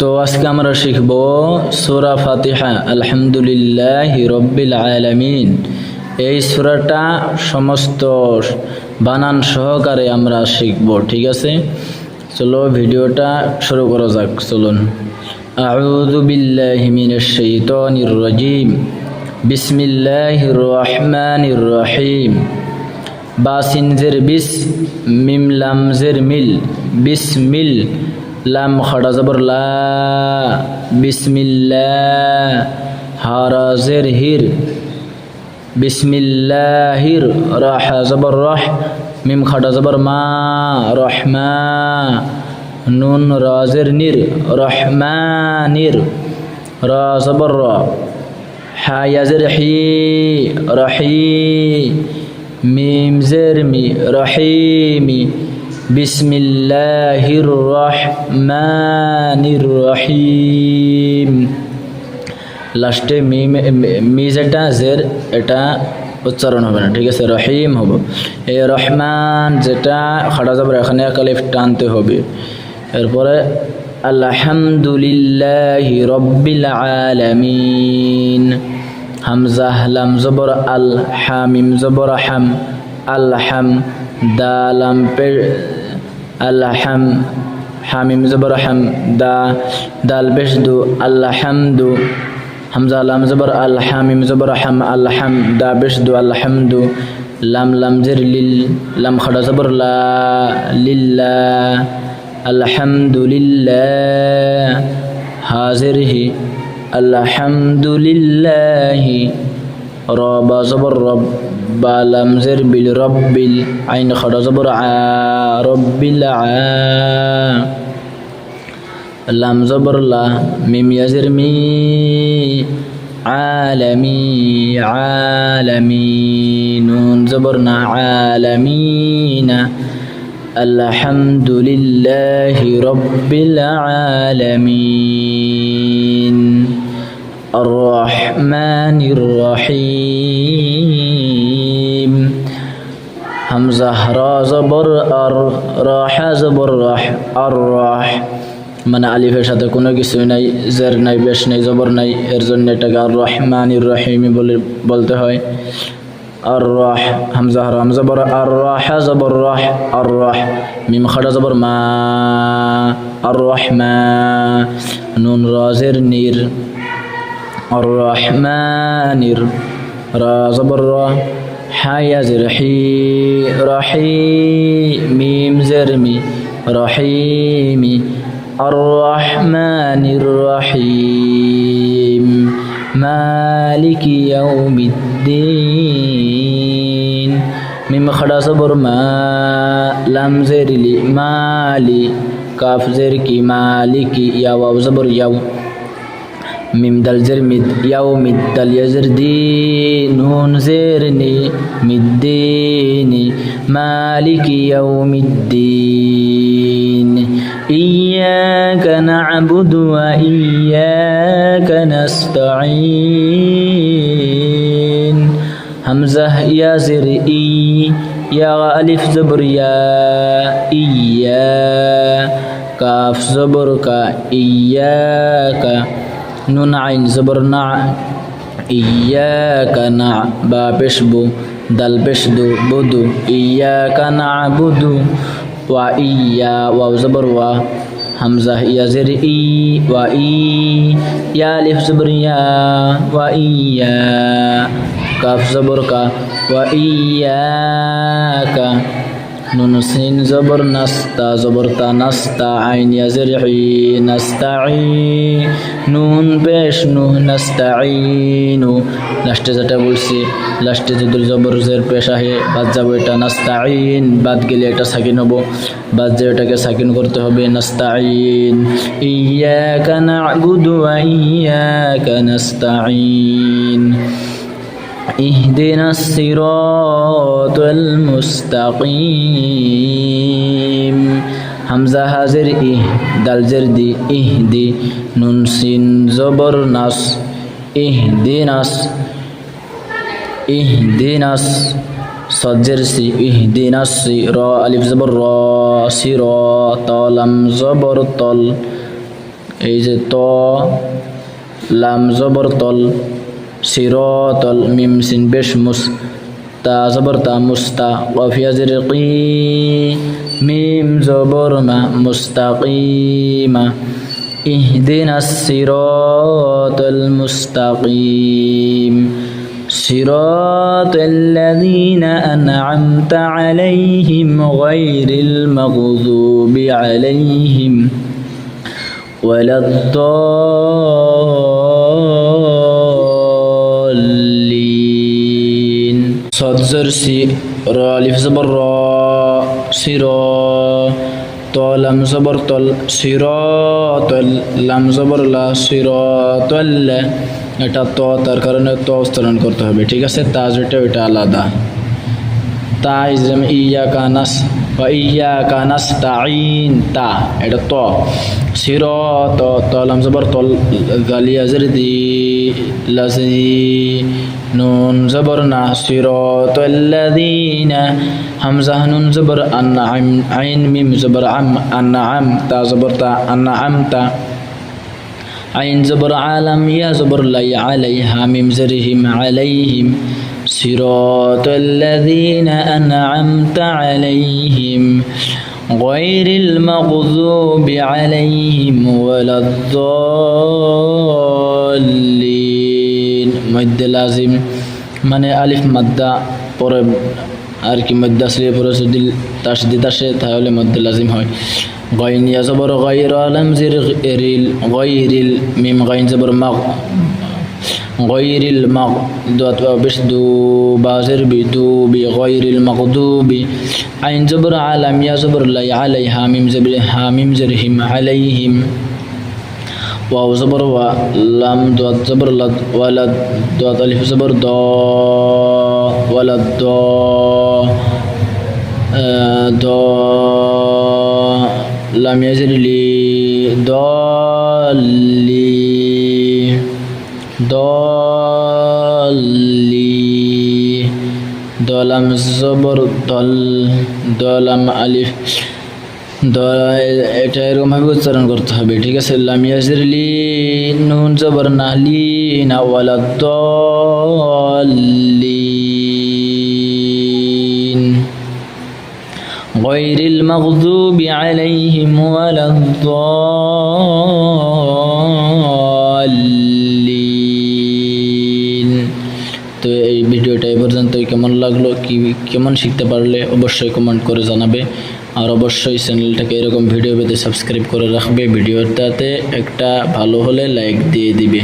তো আজকে আমরা শিখব সূরা ফাতিহা আলহামদুলিল্লাহি রাব্বিল আলামিন। এই সূরাটা সমস্ত বানান সহকারে আমরা শিখব, ঠিক আছে? চলো ভিডিওটা শুরু করা যাক। চলুন। আউযু বিল্লাহি মিনাশ শাইতানির রাজিম। বিসমিল্লাহির রহমানির রহিম। বা সিন জের বিস, মিম লাম জের মিল, বিসমিল, লাম খাড়া জবর লা, বিসমিল্লাহ, হারা জের হির, বিসমিল্লাহির, রাহা জবর রহ, মিম খাড়া জবর মা, রহমা, নুন রা জের নির, রহমানির, রা জবর র, হা ইয়া জের হি, রহি, মিম জের মি, রহিমি, বিসমিল্লাহির রহমানির রহিম। লাস্টে মি যেটা জের, এটা উচ্চারণ হবে না, ঠিক আছে? রহিম হবে। এই রহমান যেটা খাড়া যাবে, এখানে এক আলিফ টানতে হবে। এরপরে আলহামদুলিল্লাহি রাব্বিল আলামিন। হামজা লাম জবর আল, হামিম জবর হাম, আলহাম, দালাম পে আলহাম, হামিম জবর হাম, দাল পেশ দু, আলহামদু, হামজা লাম জবর আল, হামিম জবর হাম, আলহাম, দা পেশ দু, আলহামদু, লাম লাম জের লিল, লাম খাড়া জবর লা, লিল্লাহ, আলহামদুলিল্লাহ, হাজির হি, আলহামদুলিল্লাহি, রবা জবর রব, বা লাম জের বিল, রব্বিল, আইন খাড়া জবর আ, রব্বিল আ, লাম জবর লা, মিম ইয়াজের মি, আলামি, আলামি, নুন জবর না, আলামিনা, আলহামদুলিল্লাহি রাব্বিল আলামিন। আর-রহমানির রহিম। হামজা রা জবর আর, রাহা জবর রাহ, আর রাহ, মানে আলিফের সাথে কোনো কিছুই নাই, জের নাই, বেশ নাই, জবর নাই, এর জন্য এটাকে আর রহমানির রহিম বলতে হয়। আর রাহ, হামজা হারাম জবর আর, রাহা জবর রাহ, আর রাহ, মিম খাড়া জবর মা, আর রহমা, নুন রা জের নির, আর রহমানির, রা জবর রা, হা ইয়া জের হি, রাহি, মিম জের মি, রাহিমি, আর রহমানির রহিম, মালিকি ইয়াউমিদ্দিন। মিম খাড়া জবর মা, লাম জের লি, মালি, কাফ জের কি, মালিকি, ইয়া ওয়াও জবর ইয়াও, মিম দাল জের মিদ, ইয়াউমিদ, দাল ইয়া জের দি, নুন জের নি, মিদ্দিনি, মালিকি ইয়াউমিদ্দিন। ইয়্যাকা না'বুদু ওয়া ইয়্যাকা নাস্তাঈন। হামজা ইয়া জের ই, ইয়া আলিফ জবর ইয়া, ইয়া, কাফ জবর কা, ইয়্যাকা, নুন আইন জবর না, ইয়্যাকা না, বা পেশ বু, দাল পেশ দু, বুদু, ইয়্যাকা না'বুদু ওয়া ইয়্যা, ওয়াও জবর ওয়া, হামজা ইয়া জের ই, ওয়া ই, ইয়া আলিফ জবর ইয়া, ওয়া ইয়্যা, কাফ জবর কা, ওয়া ইয়্যাকা, নুন সিন জবর নাস্তা, জবর তা, নাস্তা, আইন ইয়া জের ই, নাস্তাঈ, নুন পেশ নু, নাস্তাঈনু। লাস্টে যেটা বলছি, লাস্টে যদি জবর জের পেশ আহে, বাদ যাবো, এটা নাস্তাঈন, বাদ গেলে এটা সাকিন হবো, বাদ যে এটাকে সাকিন করতে হবে, নাস্তাঈন। ইয়্যাকা না'বুদু ওয়া ইয়্যাকা নাস্তাঈন। ইহদিনাস সিরাতাল মুস্তাকিম। হামজা হাজের ইহ, দাল জের দি, ইহদি, নুন সিন জবর নাস, ইহদিনাস, ইহদিনাস, সজ্জের সি, ইহদিনাস সি, র আলিফ জবর র, সিরাত, লাম জবর তল, এই যে ত লাম জবর তল সিরাতাল মিম সিন পেশ মুস তা জবর তা মুস্তা কফ ইয়া জের কি মিম জবর মা মুস্তাকিমা ইহদিনাস সিরাতাল মুস্তাকিম صراط الذين أنعمت عليهم غير المغضوب عليهم ولا الضالين صاد زر سي را ألف زبر را سرا تو لم زبر تل صراط لم زبر لا صراط এটা ত তার কারণে ত উচ্চারণ করতে হবে ঠিক আছে তাজটা ওটা আলাদা তাই যেমন ইয়াকা নাস বা ইয়াকা নাস্তাইন তা এটা ত সিরাত ত লাম জবর তল গালিয়া জরদি লাজি নুন জবর না সিরাতাল্লাযিনা হামজা নুন জবর আনআম আইন মিম জবর আম আনআম তা জবর তা আনআমতা عين زبر عالم يا زبر لي عليها ميم زرهم عليهم صراط الذين أنعمت عليهم غير المغضوب عليهم ولا الضالين مد لازم من ألف مدة পরে আর কি মধ্য আসলে পুরো যদি তাসদিদ আসে তাহলে মধ্য লাজিম হয় গাইন ইয়া জবর গায়র আলাম জির এরিল গায়রিল মিম গাইন জবর মাগ গায়রিল মাগ দাত বেশ দু বাজের বিদু বি গায়রিল মাগদুবি আইন জবর আলাম ইয়া জবর লাই আলাইহা মিম জবর হা মিম জরহিম আলাইহিম واو زبر و لام دوات زبر لد ولد دوات الف زبر ضا ولد ضا ضا لام يزر لي ضالي ضالي ضلم زبر ضل ضلم الف এটা এরকম ভাবে উচ্চারণ করতে হবে ঠিক আছে লাম ইয়াজরিলি নুন জবর না লি না ওয়ালাদ দাল্লিন গায়রিল মাগদুবি আলাইহিম ওয়ালাদ দাল্লিন তো এই ভিডিওটা এই পর্যন্তই কেমন লাগলো কেমন শিখতে পারলে অবশ্যই কমেন্ট করে জানাবে আর অবশ্যই চ্যানেলটাকে এরকম ভিডিও পেতে সাবস্ক্রাইব করে রাখবে ভিডিওটাতে একটা ভালো হলে লাইক দিয়ে দিবে।